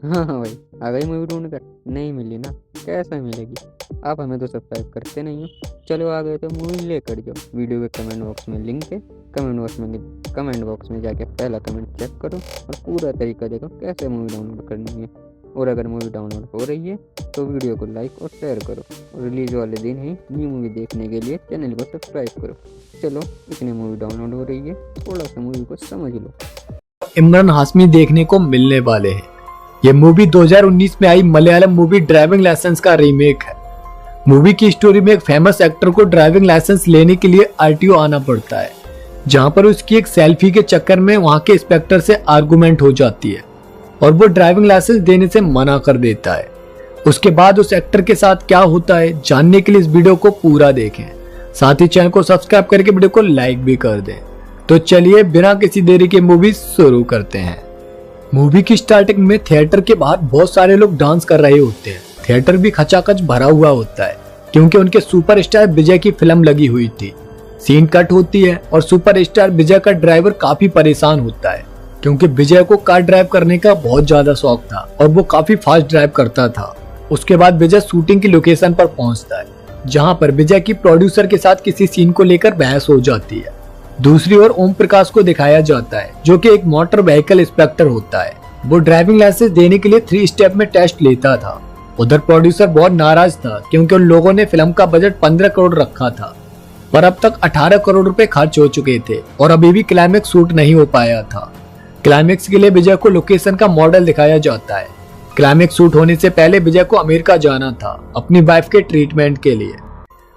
हाँ हाँ भाई, आ गई मूवी ढूंढ कर? नहीं मिली ना, कैसे मिलेगी? आप हमें तो सब्सक्राइब करते नहीं हो। चलो आ गए तो मूवी लेकर जाओ। वीडियो के कमेंट बॉक्स में लिंक है। कमेंट बॉक्स में जाके पहला कमेंट चेक करो और पूरा तरीका देखो कैसे मूवी डाउनलोड करनी है। और अगर मूवी डाउनलोड हो रही है तो वीडियो को लाइक और शेयर करो, और रिलीज वाले दिन ही न्यू मूवी देखने के लिए चैनल को सब्सक्राइब करो। चलो, इतनी मूवी डाउनलोड हो रही है, थोड़ा सा मूवी को समझ लो। इमरान हाशमी देखने को मिलने वाले हैं। ये मूवी 2019 में आई मलयालम मूवी ड्राइविंग लाइसेंस का रीमेक है। मूवी की स्टोरी में एक फेमस एक्टर को ड्राइविंग लाइसेंस लेने के लिए आरटीओ आना पड़ता है, जहां पर उसकी एक सेल्फी के चक्कर में वहां के इंस्पेक्टर से आर्गुमेंट हो जाती है और वो ड्राइविंग लाइसेंस देने से मना कर देता है। उसके बाद उस एक्टर के साथ क्या होता है, जानने के लिए इस वीडियो को पूरा देखें। साथ ही चैनल को सब्सक्राइब करके वीडियो को लाइक भी कर दें। तो चलिए बिना किसी देरी के मूवी शुरू करते हैं। मूवी की स्टार्टिंग में थिएटर के बाहर बहुत सारे लोग डांस कर रहे होते हैं। थिएटर भी खचाखच भरा हुआ होता है क्योंकि उनके सुपरस्टार विजय की फिल्म लगी हुई थी। सीन कट होती है और सुपरस्टार विजय का ड्राइवर काफी परेशान होता है क्योंकि विजय को कार ड्राइव करने का बहुत ज्यादा शौक था और वो काफी फास्ट ड्राइव करता था। उसके बाद विजय शूटिंग की लोकेशन पर पहुंचता है, जहां पर विजय की प्रोड्यूसर के साथ किसी सीन को लेकर बहस हो जाती है। दूसरी ओर ओम प्रकाश को दिखाया जाता है, जो कि एक मोटर व्हीकल इंस्पेक्टर होता है। वो ड्राइविंग लाइसेंस देने के लिए 3 स्टेप में टेस्ट लेता था। उधर प्रोड्यूसर बहुत नाराज था क्योंकि उन लोगों ने फिल्म का बजट 15 करोड़ रखा था, पर अब तक 18 करोड़ रुपए खर्च हो चुके थे और अभी भी क्लाइमेक्स शूट नहीं हो पाया था। क्लाइमेक्स के लिए विजय को लोकेशन का मॉडल दिखाया जाता है। क्लाइमेक्स शूट होने से पहले विजय को अमेरिका जाना था अपनी वाइफ के ट्रीटमेंट के लिए,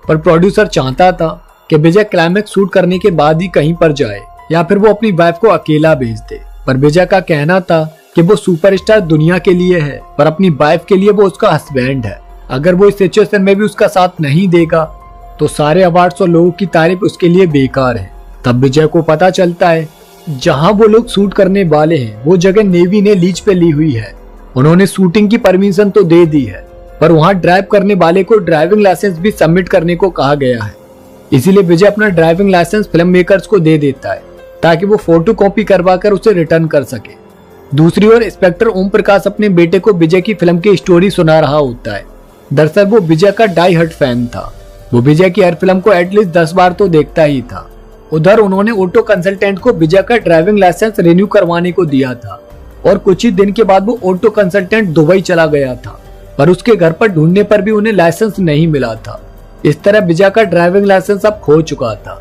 पर प्रोड्यूसर चाहता था कि विजय क्लाइमेक्स शूट करने के बाद ही कहीं पर जाए या फिर वो अपनी वाइफ को अकेला भेज दे। पर विजय का कहना था कि वो सुपरस्टार दुनिया के लिए है, पर अपनी वाइफ के लिए वो उसका हस्बैंड है। अगर वो इस सिचुएशन में भी उसका साथ नहीं देगा तो सारे अवार्ड्स और लोगों की तारीफ उसके लिए बेकार है। तब विजय को पता चलता है जहां वो लोग शूट करने वाले हैं वो जगह नेवी ने लीज पे ली हुई है। उन्होंने शूटिंग की परमिशन तो दे दी है, पर वहां ड्राइव करने वाले को ड्राइविंग लाइसेंस भी सबमिट करने को कहा गया है। इसीलिए विजय अपना ड्राइविंग लाइसेंस फिल्म मेकर्स को दे देता है ताकि वो फोटो कॉपी करवा कर उसे रिटर्न कर सके। दूसरी ओर इंस्पेक्टर ओम प्रकाश अपने बेटे को विजय की फिल्म की स्टोरी सुना रहा होता है। दरअसल वो विजय का डाई हार्ड फैन था। वो विजय की हर फिल्म को एटलीस्ट 10 बार तो देखता ही था। उधर उन्होंने ऑटो कंसल्टेंट को विजय का ड्राइविंग लाइसेंस रिन्यू करवाने को दिया था और कुछ ही दिन के बाद वो ऑटो कंसल्टेंट दुबई चला गया था, पर उसके घर पर ढूंढने पर भी उन्हें लाइसेंस नहीं मिला था। इस तरह विजय का ड्राइविंग लाइसेंस अब खो चुका था।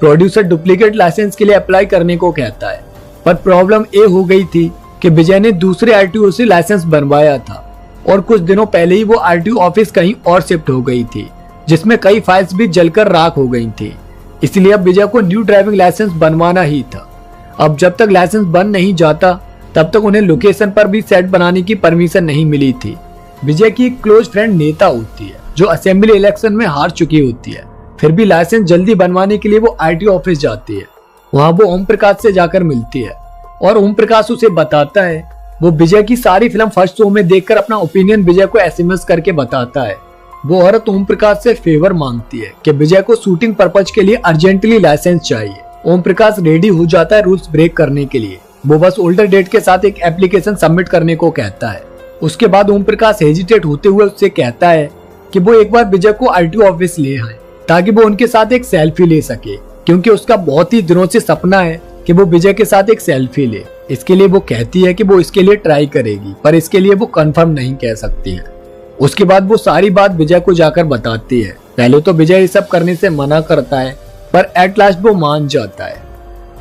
प्रोड्यूसर डुप्लीकेट लाइसेंस के लिए अप्लाई करने को कहता है, पर प्रॉब्लम ये हो गई थी कि विजय ने दूसरे आरटीओ से लाइसेंस बनवाया था और कुछ दिनों पहले ही वो आरटीओ ऑफिस कहीं और शिफ्ट हो गई थी, जिसमें कई फाइल्स भी जलकर राख हो गई थी। इसलिए अब विजय को न्यू ड्राइविंग लाइसेंस बनवाना ही था। अब जब तक लाइसेंस बन नहीं जाता तब तक उन्हें लोकेशन पर भी सेट बनाने की परमिशन नहीं मिली थी। विजय की एक क्लोज फ्रेंड नेता होती है जो असेंबली इलेक्शन में हार चुकी होती है, फिर भी लाइसेंस जल्दी बनवाने के लिए वो आरटीओ ऑफिस जाती है। वहां वो ओम प्रकाश से जाकर मिलती है और ओम प्रकाश उसे बताता है वो विजय की सारी फिल्म फर्स्ट शो में देखकर अपना ओपिनियन विजय को एसएमएस करके बताता है। वो औरत ओम प्रकाश से फेवर मांगती है कि विजय को शूटिंग पर्पज के लिए अर्जेंटली लाइसेंस चाहिए। ओम प्रकाश रेडी हो जाता है रूल्स ब्रेक करने के लिए। वो बस ओल्डर डेट के साथ एक एप्लीकेशन सबमिट करने को कहता है। उसके बाद ओम प्रकाश हेजिटेट होते हुए उससे कहता है कि वो एक बार विजय को आरटीओ ऑफिस ले आए ताकि वो उनके साथ एक सेल्फी ले सके, क्योंकि उसका बहुत ही दिनों से सपना है कि वो विजय के साथ एक सेल्फी ले। इसके लिए वो कहती है कि वो इसके लिए ट्राई करेगी, पर इसके लिए वो कंफर्म नहीं कह सकती है। उसके बाद वो सारी बात विजय को जाकर बताती है। पहले तो विजय ये सब करने से मना करता है, पर एट लास्ट वो मान जाता है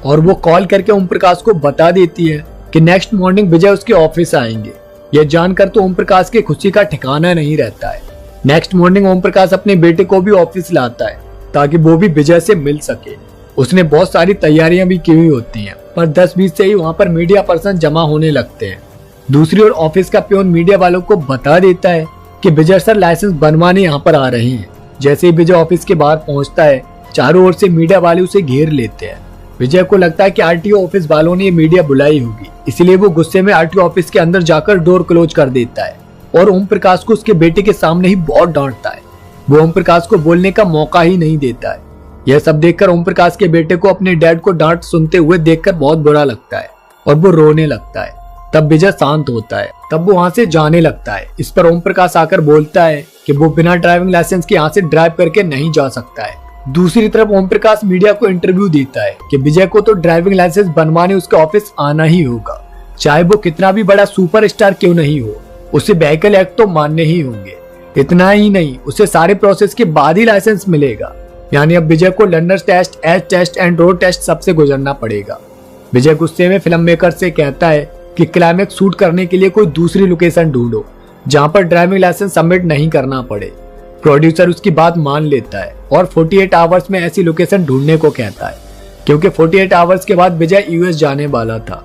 और वो कॉल करके ओम प्रकाश को बता देती है कि नेक्स्ट मॉर्निंग विजय उसके ऑफिस आएंगे। यह जानकर तो ओम प्रकाश की खुशी का ठिकाना नहीं रहता है। नेक्स्ट मॉर्निंग ओम प्रकाश अपने बेटे को भी ऑफिस लाता है ताकि वो भी विजय से मिल सके। उसने बहुत सारी तैयारियां भी की हुई होती हैं, पर 10-20 से ही वहां पर मीडिया पर्सन जमा होने लगते हैं। दूसरी ओर ऑफिस का पियोन मीडिया वालों को बता देता है कि विजय सर लाइसेंस बनवाने यहाँ पर आ रहे हैं। जैसे ही विजय ऑफिस के बाहर पहुंचता है, चारों ओर से मीडिया वाले उसे घेर लेते हैं। विजय को लगता है कि आरटीओ ऑफिस वालों ने ये मीडिया बुलाई होगी, इसलिए वो गुस्से में आरटीओ ऑफिस के अंदर जाकर डोर क्लोज कर देता है और ओम प्रकाश को उसके बेटे के सामने ही बहुत डांटता है। वो ओम प्रकाश को बोलने का मौका ही नहीं देता है। यह सब देखकर ओम प्रकाश के बेटे को अपने डैड को डांट सुनते हुए देखकर बहुत बुरा लगता है और वो रोने लगता है। तब विजय शांत होता है। तब वो वहां से जाने लगता है। इस पर ओम प्रकाश आकर बोलता है कि वो बिना ड्राइविंग लाइसेंस के यहाँ से ड्राइव करके नहीं जा सकता है। दूसरी तरफ ओम प्रकाश मीडिया को इंटरव्यू देता है कि विजय को तो ड्राइविंग लाइसेंस बनवाने उसके ऑफिस आना ही होगा, चाहे वो कितना भी बड़ा सुपरस्टार क्यों नहीं हो, उसे व्हीकल एक्ट तो मानने ही होंगे। इतना ही नहीं, उसे सारे प्रोसेस के बाद ही लाइसेंस मिलेगा। यानी अब विजय को learners test, age test and road test सबसे गुजरना पड़ेगा। विजय गुस्से में फिल्म मेकर से कहता है कि क्लाइमेक्स शूट करने के लिए कोई दूसरी लोकेशन ढूंढो जहां पर ड्राइविंग लाइसेंस सबमिट नहीं करना पड़े। प्रोड्यूसर उसकी बात मान लेता है और 48 आवर्स में ऐसी लोकेशन ढूंढने को कहता है, क्योंकि 48 आवर्स के बाद विजय यूएस जाने वाला था।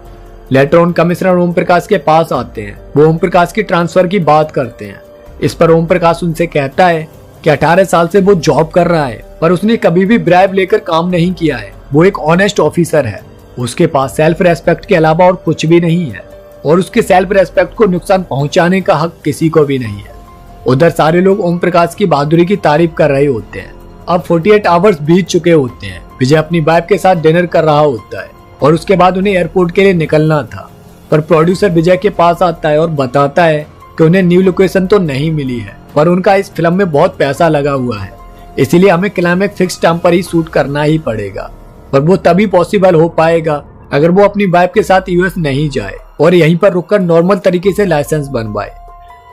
Later on commissioner Om Prakash के पास आते हैं। वो ओम प्रकाश की ट्रांसफर की बात करते हैं। इस पर ओम प्रकाश उनसे कहता है कि 18 साल से वो जॉब कर रहा है, पर उसने कभी भी ब्राइब लेकर काम नहीं किया है। वो एक ऑनेस्ट ऑफिसर है। उसके पास सेल्फ रेस्पेक्ट के अलावा और कुछ भी नहीं है, और उसके सेल्फ रेस्पेक्ट को नुकसान पहुंचाने का हक किसी को भी नहीं है। उधर सारे लोग ओम प्रकाश की बहादुरी की तारीफ कर रहे होते हैं। अब 48 आवर्स बीत चुके होते हैं। विजय अपनी वाइफ के साथ डिनर कर रहा होता है और उसके बाद उन्हें एयरपोर्ट के लिए निकलना था, पर प्रोड्यूसर विजय के पास आता है और बताता है कि उन्हें न्यू लोकेशन तो नहीं मिली है, पर उनका इस फिल्म में बहुत पैसा लगा हुआ है, इसीलिए हमें क्लाइमेक्स फिक्स टाइम पर ही शूट करना ही पड़ेगा। पर वो तभी पॉसिबल हो पाएगा अगर वो अपनी वाइफ के साथ यूएस नहीं जाए और यहीं पर रुककर नॉर्मल तरीके से लाइसेंस बनवाए।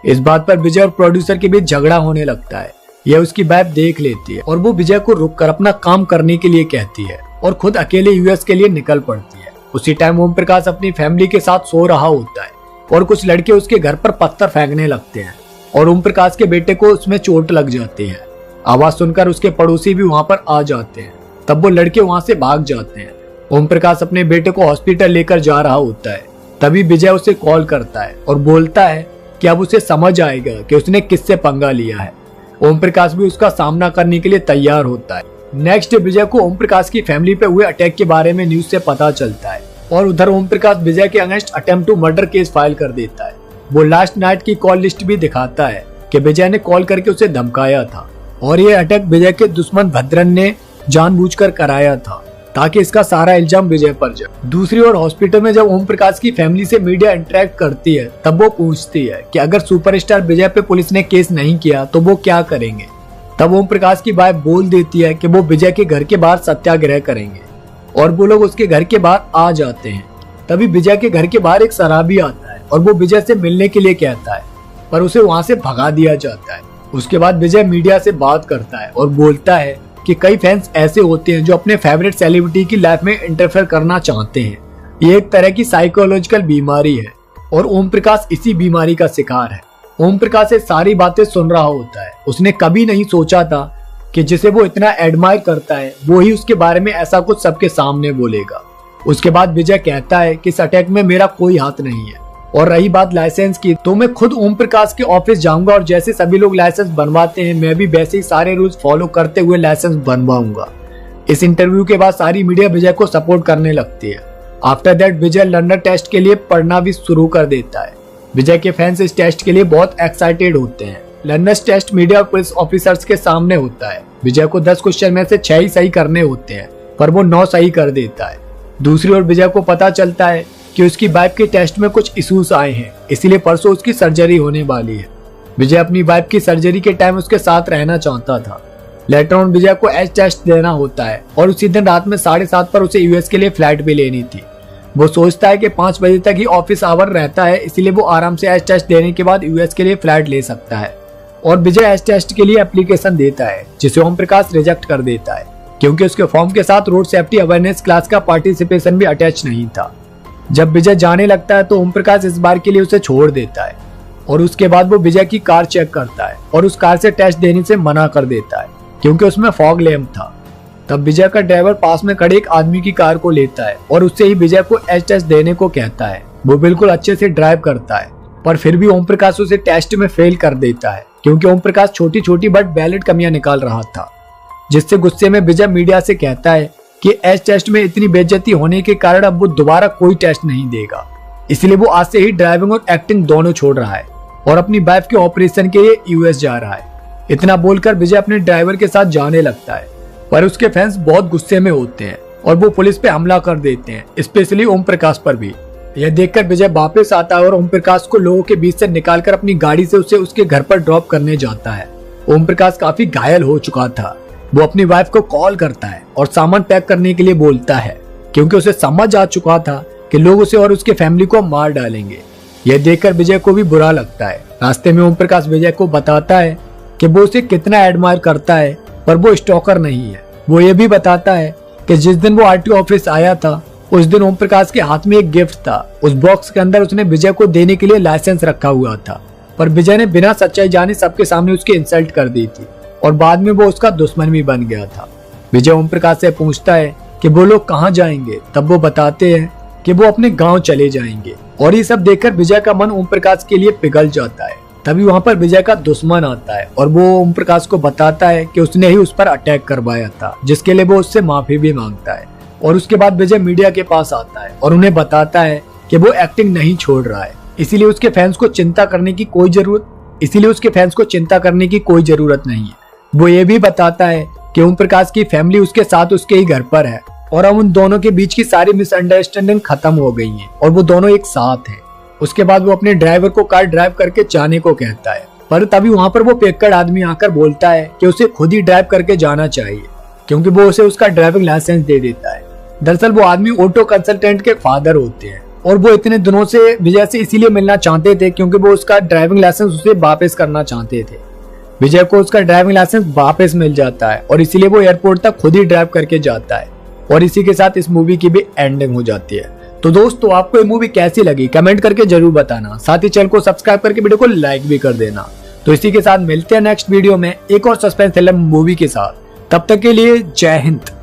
इस बात पर विजय और प्रोड्यूसर के बीच झगड़ा होने लगता है। यह उसकी वाइफ देख लेती है और वो विजय को रुककर अपना काम करने के लिए कहती है और खुद अकेले यूएस के लिए निकल पड़ती है। उसी टाइम ओम प्रकाश अपनी फैमिली के साथ सो रहा होता है और कुछ लड़के उसके घर पर पत्थर फेंकने लगते हैं और ओम प्रकाश के बेटे को उसमें चोट लग जाती है। आवाज सुनकर उसके पड़ोसी भी वहां पर आ जाते हैं। तब वो लड़के वहां से भाग जाते हैं। ओम प्रकाश अपने बेटे को हॉस्पिटल लेकर जा रहा होता है। तभी विजय उसे कॉल करता है और बोलता है कि अब उसे समझ आएगा कि उसने किससे पंगा लिया है। ओम प्रकाश भी उसका सामना करने के लिए तैयार होता है। नेक्स्ट विजय को ओम प्रकाश की फैमिली पे हुए अटैक के बारे में न्यूज से पता चलता है और उधर ओम प्रकाश विजय के against attempt to murder case file कर देता है। वो लास्ट नाइट की कॉल लिस्ट भी दिखाता है कि विजय ने कॉल करके उसे धमकाया था और ये अटैक विजय के दुश्मन भद्रन ने जानबूझकर कराया था ताकि इसका सारा इल्जाम विजय पर जाए। दूसरी ओर हॉस्पिटल में जब ओम प्रकाश की फैमिली से मीडिया इंटरेक्ट करती है तब वो पूछती है कि अगर सुपरस्टार विजय पे पुलिस ने केस नहीं किया तो वो क्या करेंगे। तब ओम प्रकाश की वाइफ बोल देती है कि वो विजय के घर के बाहर सत्याग्रह करेंगे और वो लोग उसके घर के बाहर आ जाते हैं। तभी विजय के घर के बाहर एक शराबी आता है और वो विजय से मिलने के लिए कहता है, पर उसे वहां से भगा दिया जाता है। उसके बाद विजय मीडिया से बात करता है और बोलता है कि कई फैंस ऐसे होते हैं जो अपने फेवरेट सेलिब्रिटी की लाइफ में इंटरफेयर करना चाहते हैं। ये एक तरह की साइकोलॉजिकल बीमारी है और ओम प्रकाश इसी बीमारी का शिकार है। ओम प्रकाश ये सारी बातें सुन रहा होता है। उसने कभी नहीं सोचा था कि जिसे वो इतना एडमायर करता है वो ही उसके बारे में ऐसा कुछ सबके सामने बोलेगा। उसके बाद विजय कहता है कि इस अटैक में मेरा कोई हाथ नहीं है, और रही बात लाइसेंस की तो मैं खुद ओम प्रकाश के ऑफिस जाऊंगा और जैसे सभी लोग लाइसेंस बनवाते हैं मैं भी वैसे ही सारे रूल्स फॉलो करते हुए लाइसेंस बनवाऊंगा। इस इंटरव्यू के बाद सारी मीडिया विजय को सपोर्ट करने लगती है। After that Vijay learner test के लिए पढ़ना भी शुरू कर देता है। विजय के फैंस इस टेस्ट के लिए बहुत एक्साइटेड होते हैं। लर्नर्स टेस्ट मीडिया और पुलिस ऑफिसर्स के सामने होता है। विजय को 10 क्वेश्चन में से 6 ही सही करने होते हैं, पर वो 9 सही कर देता है। दूसरी ओर विजय को पता चलता है कि उसकी वाइफ के टेस्ट में कुछ इश्यूज आए हैं, इसलिए परसों उसकी सर्जरी होने वाली है। विजय अपनी वाइफ की सर्जरी के टाइम उसके साथ रहना चाहता था। लेटर ऑन विजय को एच टेस्ट देना होता है और उसी दिन रात में 7:30 पर उसे यूएस के लिए फ्लाइट भी लेनी थी। वो सोचता है कि 5 बजे तक ही ऑफिस आवर रहता है, इसलिए वो आराम से एच टेस्ट देने के बाद यूएस के लिए फ्लाइट ले सकता है। और विजय एच टेस्ट के लिए एप्लीकेशन देता है, जिसे ओम प्रकाश रिजेक्ट कर देता है क्योंकि उसके फॉर्म के साथ रोड सेफ्टी अवेयरनेस क्लास का पार्टिसिपेशन भी अटैच नहीं था। जब विजय जाने लगता है तो ओम प्रकाश इस बार के लिए उसे छोड़ देता है और उसके बाद वो विजय की कार चेक करता है और उस कार से टेस्ट देने से मना कर देता है क्योंकि उसमें फॉग लैम्प था। तब विजय का ड्राइवर पास में खड़े एक आदमी की कार को लेता है और उससे ही विजय को एच टेस्ट देने को कहता है। वो बिल्कुल अच्छे से ड्राइव करता है, पर फिर भी ओम प्रकाश उसे टेस्ट में फेल कर देता है क्योंकि ओम प्रकाश छोटी छोटी बट वैलिड कमियां निकाल रहा था, जिससे गुस्से में विजय मीडिया से कहता है कि एच टेस्ट में इतनी बेइज्जती होने के कारण अब वो दोबारा कोई टेस्ट नहीं देगा, इसलिए वो आज से ही ड्राइविंग और एक्टिंग दोनों छोड़ रहा है और अपनी वाइफ के ऑपरेशन के लिए यूएस जा रहा है। इतना बोलकर विजय अपने ड्राइवर के साथ जाने लगता है, पर उसके फैंस बहुत गुस्से में होते हैं और वो पुलिस पे हमला कर देते हैं, स्पेशली ओम प्रकाश पर भी। यह देखकर विजय वापस आता है और ओम प्रकाश को लोगों के बीच से निकालकर अपनी गाड़ी से उसे उसके घर पर ड्रॉप करने जाता है। ओम प्रकाश काफी घायल हो चुका था। वो अपनी वाइफ को कॉल करता है और सामान पैक करने के लिए बोलता है, क्योंकि उसे समझ आ चुका था कि लोग उसे और उसके फैमिली को मार डालेंगे। यह देखकर विजय को भी बुरा लगता है। रास्ते में ओम प्रकाश विजय को बताता है कि वो उसे कितना एडमायर करता है, पर वो स्टॉकर नहीं है। वो ये भी बताता है कि जिस दिन वो आरटीओ ऑफिस आया था उस दिन ओम प्रकाश के हाथ में एक गिफ्ट था। उस बॉक्स के अंदर उसने विजय को देने के लिए लाइसेंस रखा हुआ था, पर विजय ने बिना सच्चाई जाने सबके सामने उसकी इंसल्ट कर दी थी और बाद में वो उसका दुश्मन भी बन गया था। विजय ओम प्रकाश से पूछता है कि वो लोग कहाँ जाएंगे, तब वो बताते हैं कि वो अपने गांव चले जाएंगे। और ये सब देखकर विजय का मन ओम प्रकाश के लिए पिघल जाता है। तभी वहां पर विजय का दुश्मन आता है और वो ओम प्रकाश को बताता है कि उसने ही उस पर अटैक करवाया था, जिसके लिए वो उससे माफी भी मांगता है। और उसके बाद विजय मीडिया के पास आता है और उन्हें बताता है कि वो एक्टिंग नहीं छोड़ रहा है, इसीलिए उसके फैंस को चिंता करने की कोई जरूरत नहीं है। वो ये भी बताता है कि ओम प्रकाश की फैमिली उसके साथ उसके ही घर पर है और अब उन दोनों के बीच की सारी मिसअंडरस्टैंडिंग खत्म हो गई है और वो दोनों एक साथ हैं। उसके बाद वो अपने ड्राइवर को कार ड्राइव करके जाने को कहता है, पर तभी वहां पर वो पेक्कड़ आदमी आकर बोलता है कि उसे खुद ही ड्राइव करके जाना चाहिए, क्योंकि वो उसे उसका ड्राइविंग लाइसेंस दे देता है। दरअसल वो आदमी ऑटो कंसल्टेंट के फादर होते हैं और वो इतने दिनों से विजय से इसीलिए मिलना चाहते थे क्योंकि वो उसका ड्राइविंग लाइसेंस उसे वापस करना चाहते थे। विजय को उसका ड्राइविंग लाइसेंस वापस मिल जाता है और इसीलिए वो एयरपोर्ट तक खुद ही ड्राइव करके जाता है। और इसी के साथ इस मूवी की भी एंडिंग हो जाती है। तो दोस्तों, आपको ये मूवी कैसी लगी कमेंट करके जरूर बताना। साथ ही चैनल को सब्सक्राइब करके वीडियो को लाइक भी कर देना। तो इसी के साथ मिलते हैं नेक्स्ट वीडियो में एक और सस्पेंस थ्रिलर मूवी के साथ। तब तक के लिए जय हिंद।